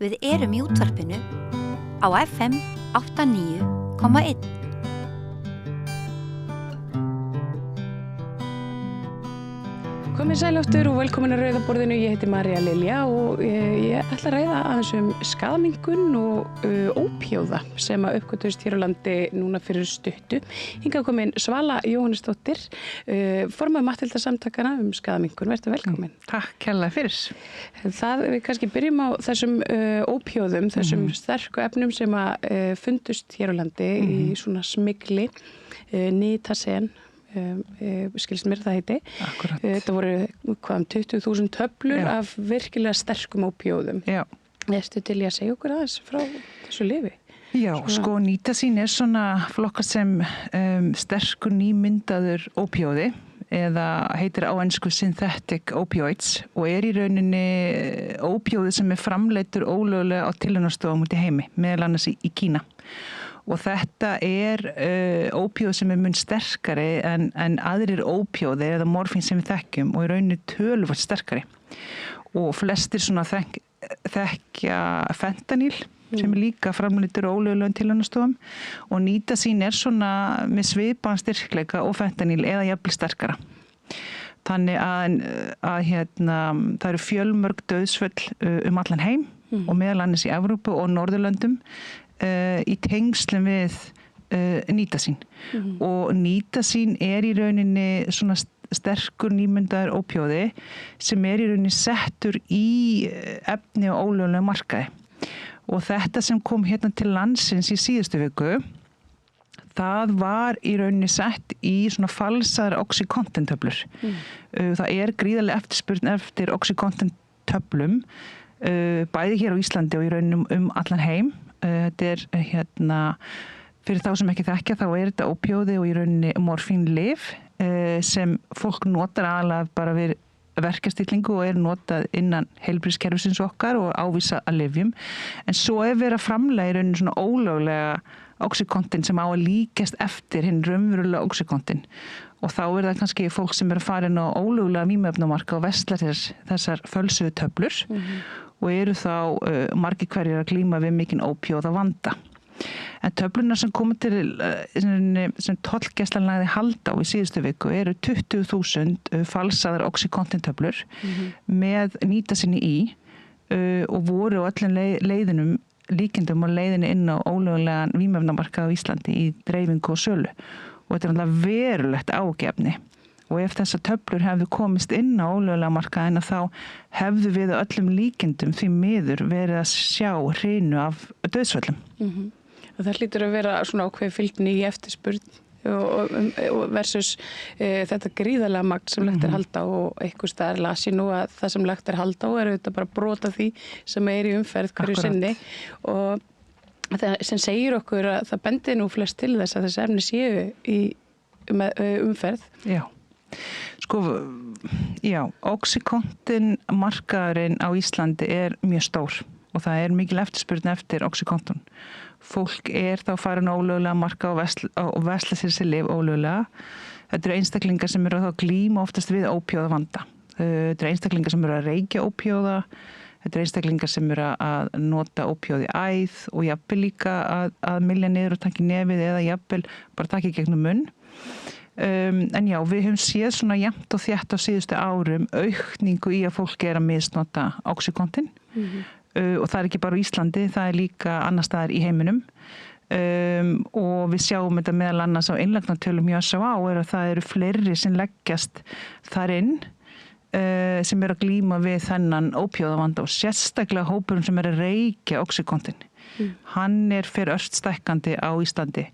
Við erum í útvarpinu á FM 89,1. Komið sæl aftur og velkomin að Rauðaborðinu. Ég heiti María Lilja og ég ætla að ræða aðeins skaðaminnkun og ópíóða sem að uppgötvist hér á landi núna fyrir stuttu. Hingað komin Svala Jóhannesdóttir, formaður Matthildarsamtakanna skaðaminnkun. Vertu velkomin. Takk kærlega fyrir. Við kannski byrjum á þessum ópíóðum, þessum sterku efnum sem að fundust hér á landi í svona smygli, nitasen. Skilst mér það heiti. Akkurat. Þetta voru 20.000 töflur af virkilega sterkum ópíóðum. Já. Ertu til í að segja okkur aðeins frá þessu lyfi? Já, sko nitasin svona flokkast sem sterkur nýmyndaður ópíóði eða heitir á ensku synthetic opioids og í rauninni ópíóði sem framleiddur ólöglega á tilraunastofum úti í heimi, meðal annars í Kína. Og þetta ópíóð sem mun sterkari en aðrir ópíóðir eða morfín sem við þekkjum og í rauninni töluvert sterkari. Og flestir svona þekkja fentanýl sem líka framleiddur ólöglegum tilraunastofum og nitasin svona með svipaðan styrkleika og fentanýl eða jafnvel sterkara. Þannig að það eru fjölmörg dauðsföll allan heim og meðal annars í Evrópu og Norðurlöndum í tengslum við nitasin. Og nitasin í rauninni svona sterkur nýmyndaður ópíóði sem í rauninni settur í efni og ólöglega markaði. Og þetta sem kom hérna til landsins í síðustu viku, það var í rauninni sett í svona falsaðar OxyContin-töflur. Það gríðarlega eftirspurn eftir OxyContin-töflum, bæði hér á Íslandi og í rauninni allan heim. Þetta fyrir þá sem ekki þekkja, þá þetta ópíóði og í rauninni morfínlyf sem fólk notar aðalega bara við verkjastillingu og notað innan heilbrigðiskerfisins okkar og ávísa að lyfjum. En svo verið að framleiða í rauninni svona ólöglega OxyContin sem á að líkjast eftir hinn raunverulega OxyContin. Og þá það kannski fólk sem að fara inn á ólöglega vímuefnamarkað og versla þessar fölsuðu töflur og þá margir hverjir að glíma við mikinn ópíóða vanda. En töflunar sem komu til sem tollgæslan lagði hald á í síðustu viku 20.000 falsaðar OxyContin töflur með nitasinni í og voru á öllum leiðinum líkindum og leiðinni inn á ólöglegan vímuefnamarkað á Íslandi í dreifingu og sölu. Og þetta náttúrulega verulegt ágefni. Og ef þessar töflur hefðu komist inn á ólöglega markaðina þá hefðu við öllum líkindum því miður verið að sjá hrinu af dauðsföllum. Það hlýtur að vera svona ákveðin fylgni í eftirspurn og versus þetta gríðarlega magn sem lagt halda á og einhvers staðar las ég nú að það sem lagt halda á auðvitað bara brot af því sem í umferð hverju sinni og það sem segir okkur að það bendir nú flest til þess að þessi efni séu í umferð. Já. Sko, já, OxyContin markaðurinn á Íslandi mjög stór og það mikil eftirspurn eftir OxyContin. Fólk þá farin ólöglega marka og versla sér sér lyf ólöglega. Þetta einstaklingar sem þá glíma oftast við ópíóða vanda. Þetta einstaklingar sem að reykja ópíóða. Þetta einstaklingar sem að nota ópíóði æð og jafnvel líka að mylja niður og taka í nefið eða jafnvel bara taka í gegnum munn. En já, við höfum séð svona jafnt og þétt á síðustu árum aukningu í að fólk að misnota OxyContin og það ekki bara á Íslandi, það líka annars staðar í heiminum og við sjáum þetta meðal annars á innlagnartölum hjá SÁÁ að það eru fleiri sem leggjast þar inn sem að glíma við þennan ópíóðavanda og sérstaklega hópurinn sem að reykja OxyContin. Hann fyrir ört stækkandi á Íslandi.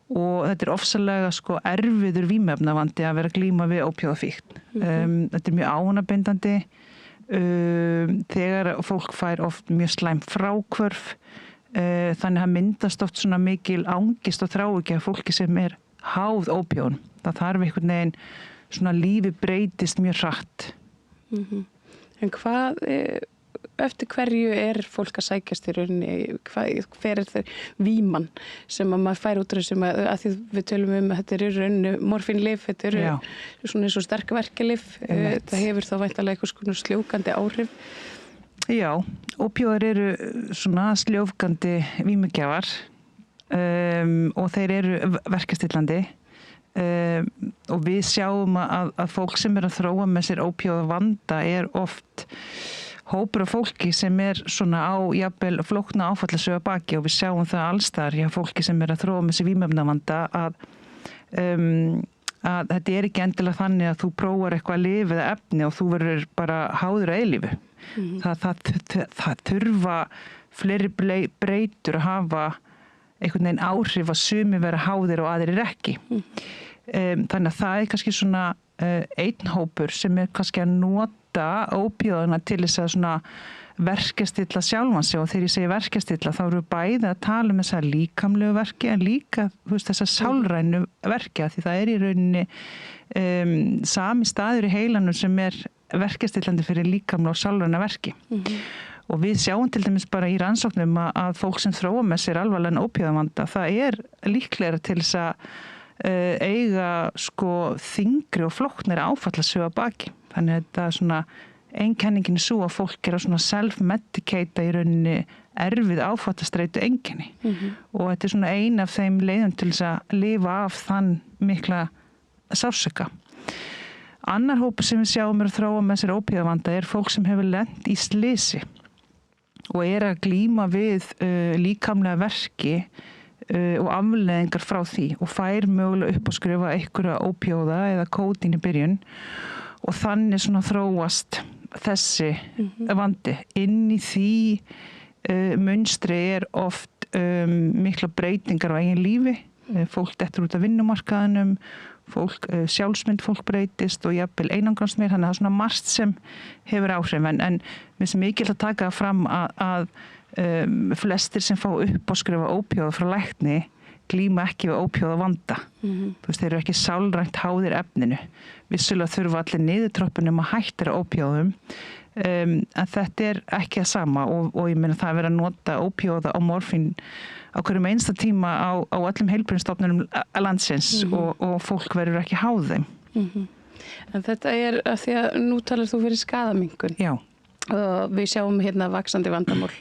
Og þetta ofsalega erfiður vímuefnavandi að vera að glíma við ópíóðafíkn. Þetta mjög ánabindandi þegar fólk fær oft mjög slæm fráhvörf þannig að myndast oft svona mikil angist og þráhyggja fólki sem háð ópíóðum. Það þarf einhvern veginn svona lífi breytist mjög hratt. En hvað eftir hverju fólk að sækjast í rauninni, hver þeir víman sem að maður fær út úr þessum að því við tölum að þetta í rauninni morfínlyf, þetta svona eins og sterkverkjalyf, það hefur þá væntanlega einhvers konar sljókandi áhrif. Já, ópíóðar eru svona sljófgandi vímugjafar og þeir eru verkjastillandi og við sjáum að fólk sem að þróa með sér ópíóða vanda oft hópur af fólki sem svona á jafnvel flókna áfallasögu að baki og við sjáum það allstar hjá fólki sem að þróa með sér vímuefnavanda að þetta ekki endilega þannig að þú prófar eitthvað lyf eða efni og þú verður bara háður að eilífu. Það þurfa fleiri breytur að hafa einhvern veginn áhrif að sumi vera háðir og aðrir ekki. Þannig að það kannski svona einn hópur sem kannski að nota ópíóðana til þess að svona verkjastilla sjálfan sig og þegar ég segi verkjastilla þá eru bæði að tala um þessa líkamlegu verki en líka þessa sálrænu verki því það í rauninni sami staður í heilanum sem verkjastillandi fyrir líkamlega og sálræna verki. Og við sjáum til dæmis bara í rannsóknum að fólk sem þróa með sér alvarlegan ópíóðavanda, það líklegra til þess að eiga þyngri og flóknari áfallasögu að baki. Þannig að þetta svona einkenningin svo að fólk að svona self-medicata í rauninni erfið áfallastreitu einkenni. Og þetta svona ein af þeim leiðum til þess að lifa af þann mikla sársauka. Annar hópur sem við sjáum að þróa með sér ópíóðavanda fólk sem hefur lent í slysi og að glíma við líkamlega verki og afleiðingar frá því og fær mögulega upp að skrifa einhverja ópíóða eða kódín í byrjun og þannig svona þróast þessi vandi. Inn í því munstri oft mikla breytingar á eigin lífi, fólk dettur út af vinnumarkaðinum, sjálfsmynd fólk breytist og jafnvel einangrast meir, þannig að það svona margt sem hefur áhrif en mér sem mikilvægt að taka fram að flestir sem fá upp að skrifa ópíóða frá lækni glíma ekki við ópíóða vanda. Þeir eru ekki sálrænt háðir efninu. Vissulega þurfa allir niðurtröppunum að hætta ópíóðum en þetta ekki það sama og ég meina það að vera að nota ópíóða og morfín á hverjum einsta tíma á öllum heilbrigðisstofnunum landsins og fólk verður ekki háð þeim. En þetta að því að nú talar þú fyrir skaðaminnkun. Já. Og við sjáum hérna vaxandi vandamál.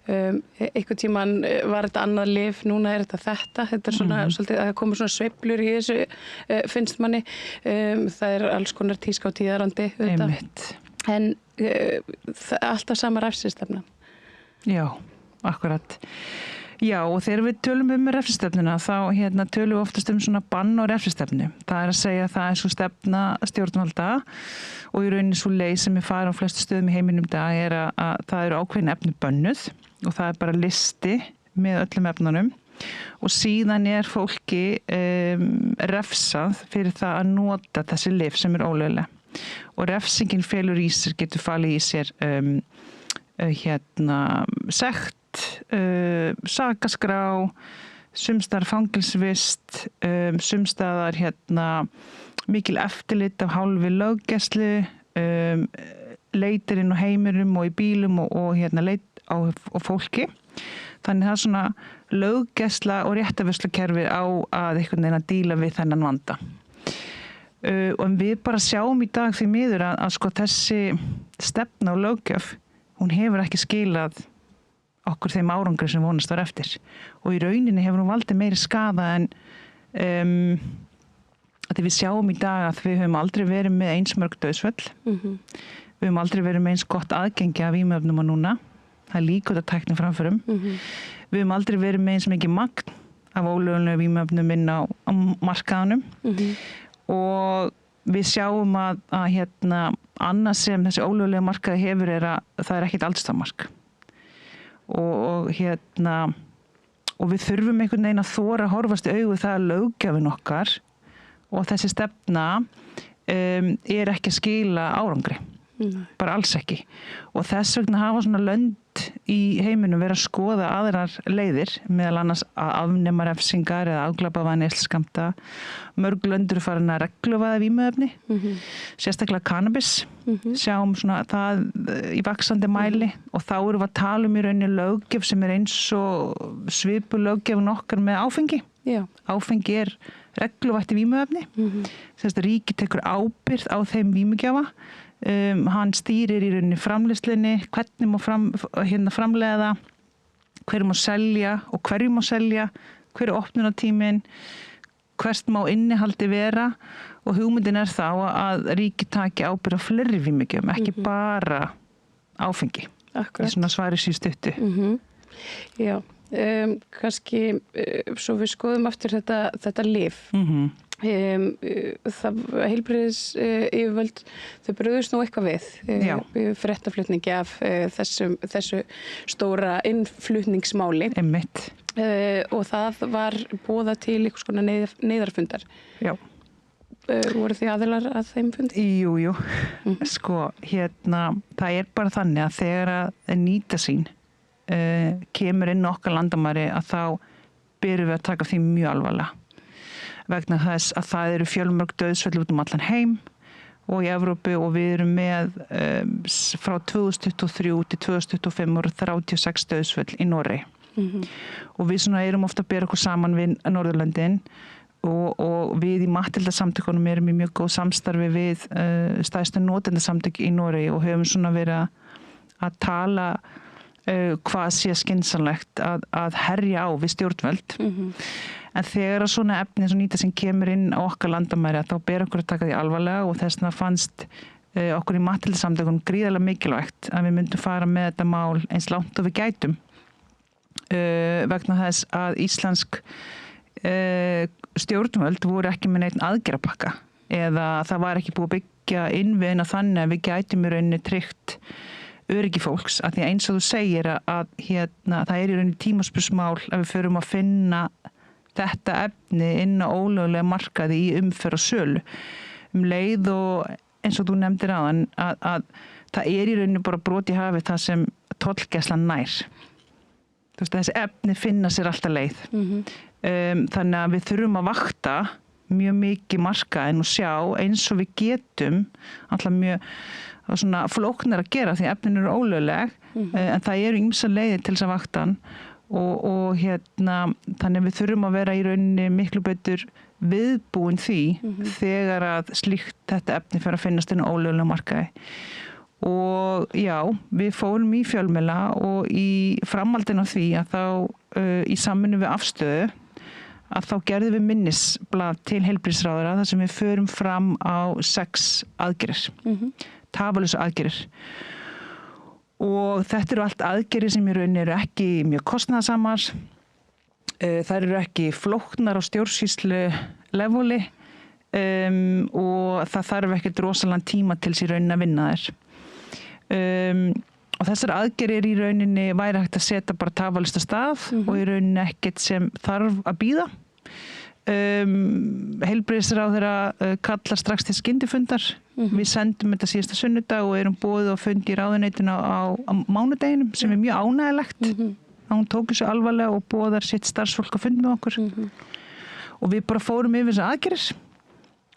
Einhvern tímann var þetta annað lyf, núna þetta. Þetta svona svolítið að koma svona sveiflur í þessu finnst manni. Það alls konar tíska og tíðarandi. Einmitt. En alltaf sama refsistefna. Já, akkurat. Já, og þegar við tölum refsistefnuna þá tölum við oftast svona bann og refsistefnu. Það að segja að það svo stefna stjórnvalda og í rauninni svo leið sem fara á flestu stöðum í heiminum í dag að það eru ákveðin efni bönnuð og það bara listi með öllum efnunum og síðan fólki refsað fyrir það að nota þessi lyf sem ólögleg. Og refsingin felur í sér, getur falið í sér sekt, sakaskrá, sumstaðar fangelsvist, sumstaðar mikil eftirlit af hálfu löggæslu, leitir inn á heimirum og í bílum og leit á fólki. Þannig það svona löggæsla og réttarvörslukerfi á að einhvern veginn að díla við þennan vanda. Og við bara sjáum í dag því miður að þessi stefna og löggjöf, hún hefur ekki skilað okkur þeim árangri sem vonast var eftir. Og í rauninni hefur hún valdið meiri skaða en að við sjáum í dag að við höfum aldrei verið með eins mörg dauðsföll. Við höfum aldrei verið með eins gott aðgengi af vímuefnum og núna. Það líka út af tækni framförum. Við höfum aldrei verið með eins mikið magn af ólöglegum vímuefnum inn á markaðanum. Og við sjáum að annað sem þessi ólöglega markaði hefur að það ekkert aldurstakmark. Og við þurfum einhvern veginn að þora að horfast í augu það að löggjafinn okkar og þessi stefna ekki að skila árangri. Bara alls ekki. Og þess vegna hafa svona lönd í heiminum verið að skoða aðrar leiðir, meðal annars að afnema refsingar eða afglæpavæða neysluskammta. Mörg lönd eru farin að regluvæða vímuefni, sérstaklega cannabis. Sjáum svona það í vaxandi mæli og þá erum við að tala í rauninni löggjöf sem eins og svipu löggjöfun okkar með áfengi. Já. Áfengi regluvætt í vímuefni. Þess að ríkið tekur ábyrgð á þeim vímugjafa Hann stýrir í rauninni framleiðslunni, hvernig má framleiða það, hverju má selja og hverju má selja, hverju opnunartíminn, hvert má innihaldi vera og hugmyndin þá að ríki taki ábyrgð á fleiri vímugjöfum, ekki bara áfengi. Akkurat. Í svona svari stuttu. Já, kannski svo við skoðum aftur þetta lyf. Það heilbrigðis yfirvöld, þau brugðust nú eitthvað við fréttaflutningi af þessu stóra innflutningsmáli. Einmitt. Og það var boðað til einhvers konar neyðarfundar. Já. Voru þið aðilar að þeim fundi? Jú. Sko, það bara þannig að þegar að Nýtasýn kemur inn okkar landamæri að þá byrjum við að taka því mjög alvarlega. Vegna þess að það eru fjölmörg dauðsföll út allan heim og í Evrópu og við erum með frá 2023 til 2025 voru 36 dauðsföll í Noregi. Og við erum ofta að bera okkur saman við Norðurlöndin og við í Matthildarsamtökunum erum í mjög góð samstarfi við stærstu notendasamtök í Noregi og höfum verið að tala hvað sé skynsamlegt að herja á við stjórnvöld. En þegar að svona efni eins og Nýtasýn kemur inn á okkar landamæri þá ber okkur að taka því alvarlega og þess vegna fannst okkur í Matthildarsamtökunum gríðarlega mikilvægt að við myndum fara með þetta mál eins langt og við gætum vegna þess að íslensk stjórnvöld voru ekki með neitt aðgerðapakka eða það var ekki búið að byggja innviðina þannig að við gætum í rauninni tryggt öryggi fólks, að því eins og þú segir að það í rauninni tímaspursmál að við förum að finna þetta efni inn á ólöglega markaði í umferð og sölu. Leið og eins og þú nefndir áðan að það í rauninni bara brot í hafi það sem tollgæslan nær. Þú veist, þessi efni finna sér alltaf leið. Þannig að við þurfum að vakta mjög mikið markaðinn og sjá eins og við getum alltaf mjög svona flóknar að gera því efnin eru ólögleg en það eru ýmsar leiðir til þess að vakta hann og þannig við þurfum að vera í rauninni miklu betur viðbúin því þegar að slíkt þetta efni fer að finnast inn á ólöglega markaði. Og já, við fórum í fjölmiðla og í framhaldinu af því að þá í samvinnu við Afstöðu að þá gerðum við minnisblað til heilbrigðisráðherra þar sem við förum fram á 6 aðgerðir, tafarlausu aðgerðir. Og þetta eru allt aðgerðir sem í rauninni eru ekki mjög kostnaðarsamar, þær eru ekki flóknar á stjórnsýslu leveli og það þarf ekkert rosalega tíma til sér rauninni að vinna þær. Og þessar aðgerðir í rauninni væri hægt að setja bara tafarlaust af stað og í rauninni ekkert sem þarf að bíða. Heilbrigðisráðherra kallar strax til skyndifundar. Við sendum þetta síðasta sunnudag og erum boðið á fundi í ráðuneytinu á mánudeginum sem er mjög ánægilegt. Hún tók þessu alvarlega og boðar sitt starfsfólk að fundi með okkur. Og við bara fórum yfir þessar aðgerðir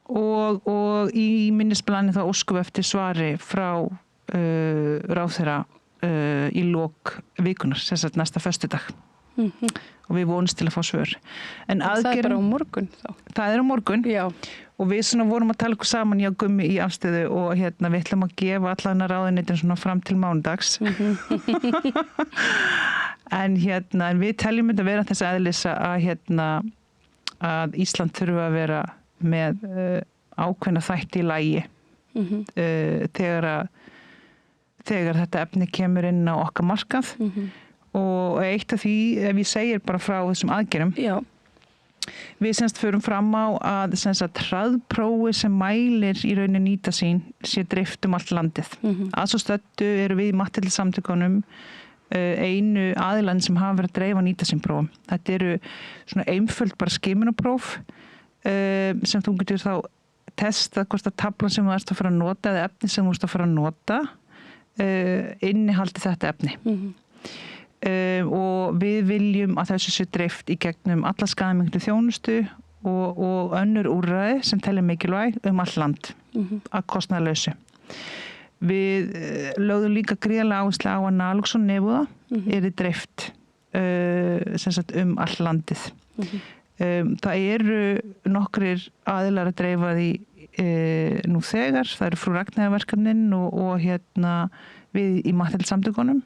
og í minnisblaðinu þá óskum við eftir svari frá ráðherra í lok vikunar, sem sagt næsta föstudag. Og við vonumst til að fá svör. En það er bara á morgun þá? Það er á morgun. Já. Og við vorum að tala okkur saman í Gummi í Afstöðu og við ætlum að gefa allan að ráðuneytin svona fram til mánudags. En við teljum þetta vera þess eðlis að Ísland þurfa að vera með ákveðna þætti í lagi þegar þetta efni kemur inn á okkar markað. Og eitt af því, ef ég segir bara frá þessum aðgerðum, við förum fram á að hraðprófi sem mælir í rauninni Nýtasýn sé dreift allt landið. Að svo stöddu eru við í Matthildarsamtökunum einu aðilann sem hafa verið að dreifa Nýtasýnprófum. Þetta eru svona einföld bara skimunarpróf sem þú getur þá testa hvort að taflan sem þú ert að fara að nota eða efni sem þú ert að fara að nota innihaldi þetta efni. Og við viljum að þessu sé dreift í gegnum alla skaðaminnkandi þjónustu og önnur úrræði sem telja mikilvæg allt land að kostnaðarlausu. Við lögðum líka gríðarlega áherslu á að naloxón nefúða yrði dreift allt landið. Það eru nokkrir aðilar að dreifa því nú þegar, það eru Frú Ragnheiðarverkefnin og við í Matthildssamtökunum,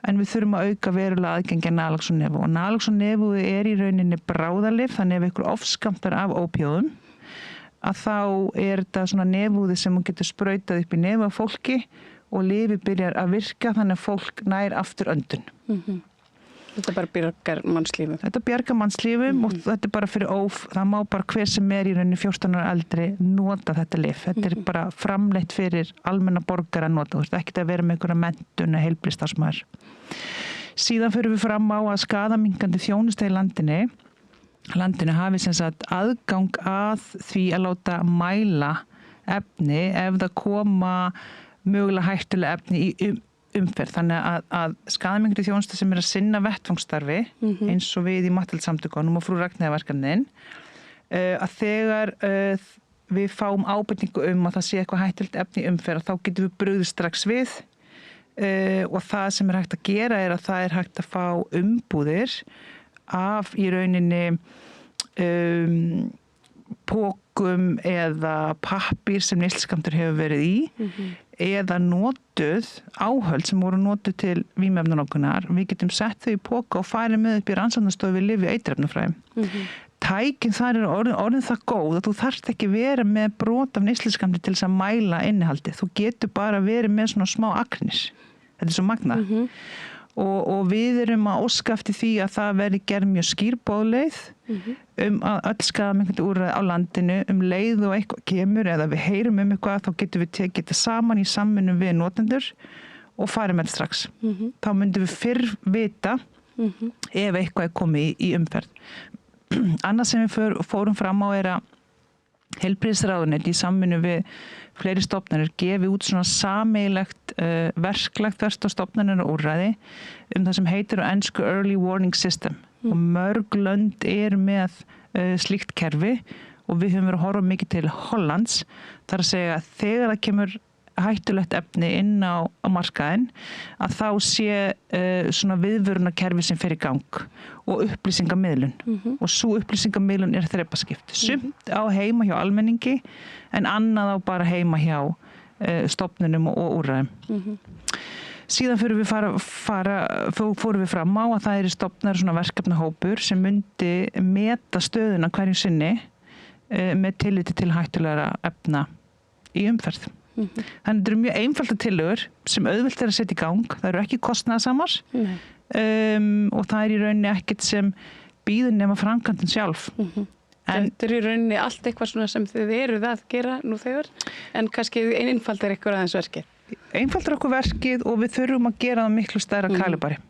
en við þurfum að auka verulega aðgengi að Naloxone Nevo og Naloxone Nevo í rauninni bráðalyf, þannig ef ykkur ofskammtar af ópíóðum að þá þetta svona nefúði sem hún getur sprautað upp í nefu af fólki og lyfið byrjar að virka þannig að fólk nær aftur öndun. Þetta bara bjargar mannslífum. Þetta bjargar mannslífum og þetta bara fyrir það má bara hver sem í rauninni 14 ára eldri nota þetta lyf. Þetta bara framleitt fyrir almenna borgara að nota. Þú veist, ekkert að vera með einhverja menntun eða heilbrigðisstarfsmaður. Síðan fyrir við fram á að skaðamingandi þjónusta í landinu hafi sem sagt aðgang að því að láta mæla efni ef það koma mögulega hættulega efni í umferð. Þannig að skaðamingandi þjónusta sem að sinna vettvangstarfi eins og við í Matthildssamtökunum og Frú Ragnheiðarverkefnin að þegar við fáum ábendingu að það sé eitthvað hættulegt efni í umferð þá getum við brugðist strax við og það sem hægt að gera að það hægt að fá umbúðir af í rauninni pókum eða pappír sem neysluskammtur hefur verið í eða notuð áhöld sem voru notuð til vímuefnanotkunar. Við getum sett þau í póka og farið með upp í rannsóknastofu við lyf í eiturefnafræðum. Tækin þar orðin það góð að þú þarft ekki vera með brot af neysluskammti til þess að mæla innihaldið. Þú getur bara verið með svona smá agnir. Þetta svo magnað. Og við erum að óska eftir því að það veri gerð mjög skýr boðleið að öll skaðamingandi úrræði á landinu leið og eitthvað kemur eða við heyrum eitthvað þá getum við tekið þetta saman í samvinnu við notendur og farið með strax. Þá myndum við fyrr vita ef eitthvað komið í umferð. Annað sem við fórum fram á að heilbrigðisráðuneyti í samvinnu við fleiri stofnanir gefi út svona sameiginlegt verklag þvert á stofnanir og úrræði það sem heitir á ensku Early Warning System og mörg lönd með slíkt kerfi og við höfum verið að horfa mikið til Hollands þar að segja að þegar það kemur hættulegt efni inn á markaðinn að þá sé svona viðvörunarkerfi sem fer í gang og upplýsingamiðlun og svo upplýsingamiðlun þrepaskipt. Sumt á heima hjá almenningi en annað á bara heima hjá stofnunum og úrræðum. Síðan fórum við fram á að það stofnar svona verkefnahópur sem myndi meta stöðuna hverju sinni með tilliti til hættulegra efna í umferð. Þannig þetta eru mjög einfalda tillögur sem auðvelt að setja í gang. Það eru ekki kostnaðarsamar og það í rauninni ekkert sem býður nema framkvæmdin sjálf. Þetta í rauninni allt eitthvað svona sem þið eruð að gera nú þegar en kannski einfaldar ykkur aðeins verkið. Einfaldar okkur verkið og við þurfum að gera það miklu stærra kalibari.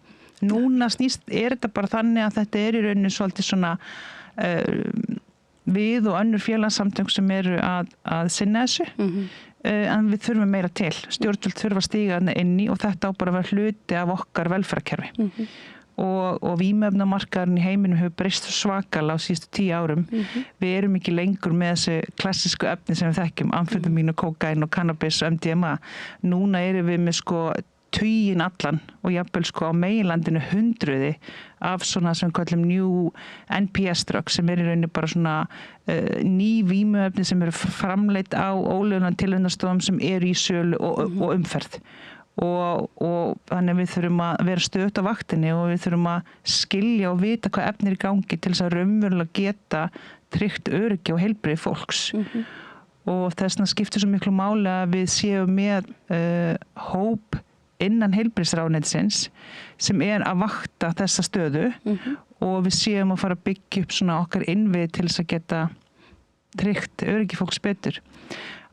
Núna þetta bara þannig að þetta í rauninni svolítið svona við og önnur félagsamtök sem eru að sinna þessu en við þurfum meira til. Stjórnvöld þurfa að stíga inn í og þetta á bara að vera hluti af okkar velferðarkerfi. Og vímuefnamarkaðurinn í heiminum hefur breyst svakalega á síðustu 10 árum. Við erum ekki lengur með þessi klassísku efni sem við þekkjum, amfetamín og kókaín og kannabis og MDMA. Núna erum við með tugin allan og jafnvel á meginlandinu hundruði af svona sem kallum new NPS drug sem í rauninni bara svona ný vímuefni sem eru framleitt á ólöglegum tilraunastofum sem eru í sölu og umferð. Og þannig að við þurfum að vera stöðugt á vaktinni og við þurfum að skilja og vita hvað efni í gangi til þess að raunverulega geta tryggt öryggi og heilbrigði fólks. Og þess vegna skiptir svo miklu máli að við séum með hóp innan heilbrigðisráðuneytisins sem að vakta þessa stöðu og við séum að fara að byggja upp svona okkar innvið til þess að geta tryggt öryggi fólks betur.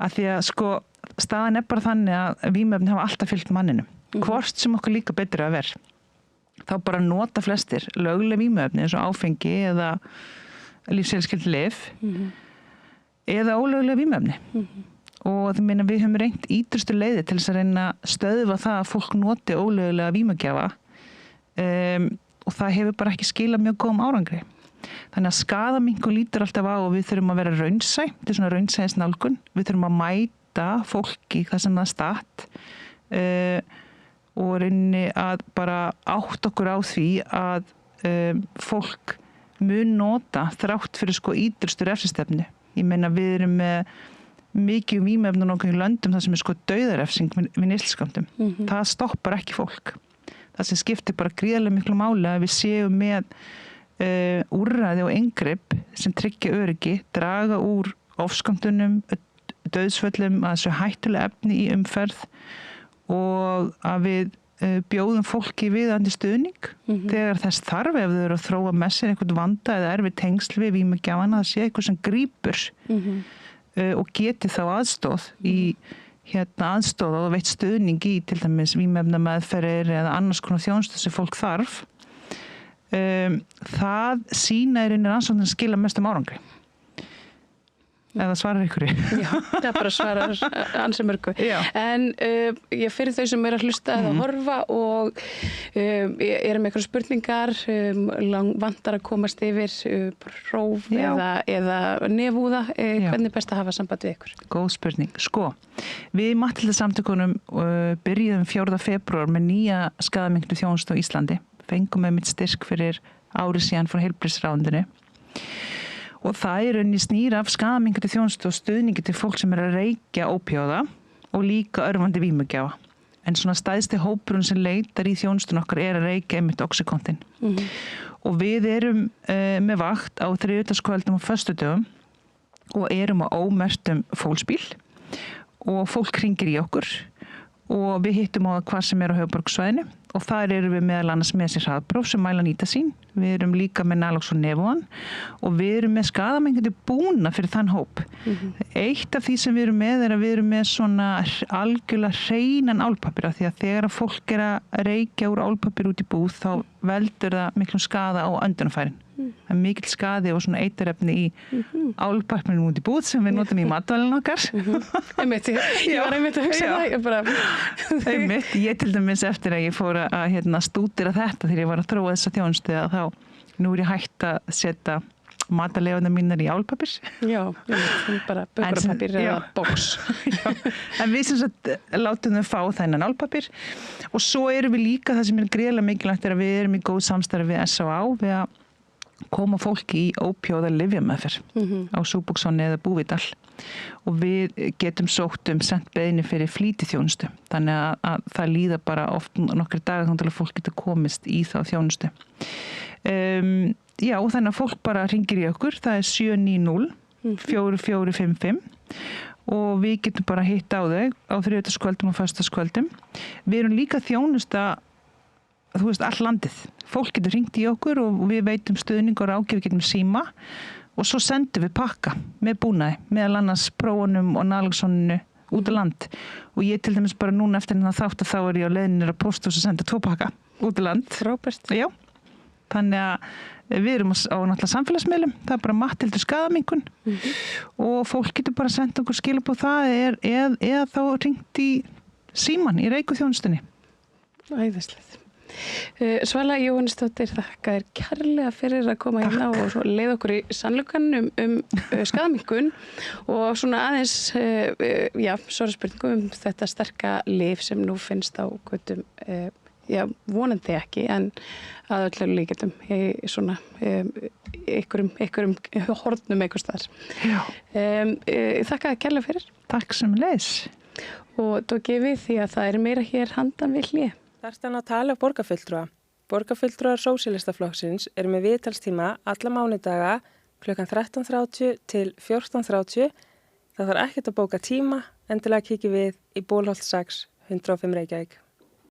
Af því að staðan bara þannig að vímuefni hafa alltaf fylgt manninum. Hvort sem okkur líka betur að vera. Þá bara nota flestir lögleg vímuefni eins og áfengi eða lífsheilskyld lyf eða ólögleg vímuefni. Og við höfum reynt ýtrustu leiði til þess að reyna að stöðva það að fólk noti ólöglega vímugjafa og það hefur bara ekki skilað mjög góðum árangri. Þannig að skaðaminnkun lítur alltaf á og við þurfum að vera raunsæ, þetta er svona raunsæðisnálgun. Við þurfum að mæta fólki það sem það statt og reyni að bara átt okkur á því að fólk mun nota þrátt fyrir ýtrustu refsistefnu. Ég meina við erum með mikið vímefnum okkur í löndum það sem sko dauðarefsing við neysluskammtum. Það stoppar ekki fólk. Það sem skiptir bara gríðarlega miklu máli að við séum með úrræði og inngrip sem tryggja öryggi, draga úr ofskammtunum, dauðsföllum, að þessu hættulega efni í umferð og að við bjóðum fólki viðandi stuðning þegar þess þarf ef þau eru að þróa með sér einhvern vanda eða erfið tengsl við vímugjafana, það sé eitthvað sem grípur og geti þá aðstóð í aðstóð og veitt stuðning í til dæmis vímuefnameðferðir eða annars konar þjónustu sem fólk þarf. Það sýna í rauninni rannsóknir skila mestum árangri. Eða svarar ykkur? Já, það bara svarar ansi mörgu. En ég fyrir þau sem að hlusta eða horfa og með einhverjar spurningar, vantar að komast yfir próf eða nefúða, hvernig best að hafa samband við ykkur? Góð spurning. Sko, við Matthildarsamtökunum byrjuðum 4. febrúar með nýja skaðaminnkunar þjónustu á Íslandi. Fengum með mitt styrk fyrir ári síðan frá heilbrigðisráðuneytinu. Og það rauninni snýr af skaðaminnkunar þjónustu og stuðningi til fólk sem að reykja ópíóða og líka örvandi vímugjafa. En svona stæðsti hópurinn sem leitar í þjónustun okkar að reykja einmitt Oxycontin. Og við með vakt á þriðjudagskvöldum og föstudögum og á ómerktum fólksbíl og fólk hringir í okkur og við hittum á það hvað sem á höfuðborgarsvæðinu og þar við meðal annars með sér hraðpróf sem mæla nýtasýn. Við líka með Naloxone og Nevuan og við með skaðaminnkunar búna fyrir þann hóp. Eitt af því sem við með að við með svona algjörlega hreinan álpapír því að þegar fólk að reykja úr álpapír út í búð þá veldur það miklum skaða á öndunarfærin. Það mikill skaði og svona eiturefni í álpapírnum út í búð sem við notum í matvælinu okkar. Einmitt, ég var einmitt að hugsa það. Einmitt, ég til dæmis eftir að ég fór að stúdera þetta þegar ég var að þróa þessa þjónustu að þá nú ég hægt að setja matarleifana mínar í álpapír. Já, bara bökurpapír eða box. En við sem sagt látum þau fá þennan álpapír og svo við líka það sem gríðarlega mikilvægt að við í góð samstarfi við SÁÁ við að koma fólki í ópíóða lyfjameðferð á Suboxone eða Buvidal og við getum sótt sent beiðni fyrir flýtiþjónustu þannig að það líða bara oft nokkri dagar þannig að fólk getur komist í þá þjónustu. Já, þannig að fólk bara hringir í okkur, það 790 4455 og við getum bara hitt á þau á þriðjudagskvöldum og föstudagskvöldum. Við líka þjónusta all landið. Fólk getur hringt í okkur og við veitum stuðning og ráðgjöf, við getum síma og svo sendum við pakka með búnaði, meðal annars prófunum og Naloxoninu út á land. Og ég til dæmis bara núna eftir þátt að þá ég á leiðinni að pósthús að senda 2 pakka út á land. Frábært. Já, þannig að við á náttúrulega samfélagsmiðlum, það bara Matthildur skaðaminnkun og fólk getur bara senda okkur skilaboð það eða þá hringt í síman í reykjuþjónustunni. Æðislegt. Svala Jóhannesdóttir, þakka þér kærlega fyrir að koma hérna og svo leiða okkur í sannleikann skaðaminnkun og svona aðeins svara spurningum þetta sterka lyf sem nú finnst á götum, vonandi ekki en að öllu líkjum í svona einhverjum hornum einhvers þar. Þakka þér kærlega fyrir. Takk sömuleiðis. Og tók ég við því að það meira hér handan við hlé. Þarftan að tala af borgarfulltrúa. Borgarfulltrúar Sósíalistaflokksins með viðtalstíma alla mánudaga klukkan 13:30 til 14:30. Það þarf ekkert að bóka tíma, endilega kíkja við í Bólholt 6, 105 Reykjavík.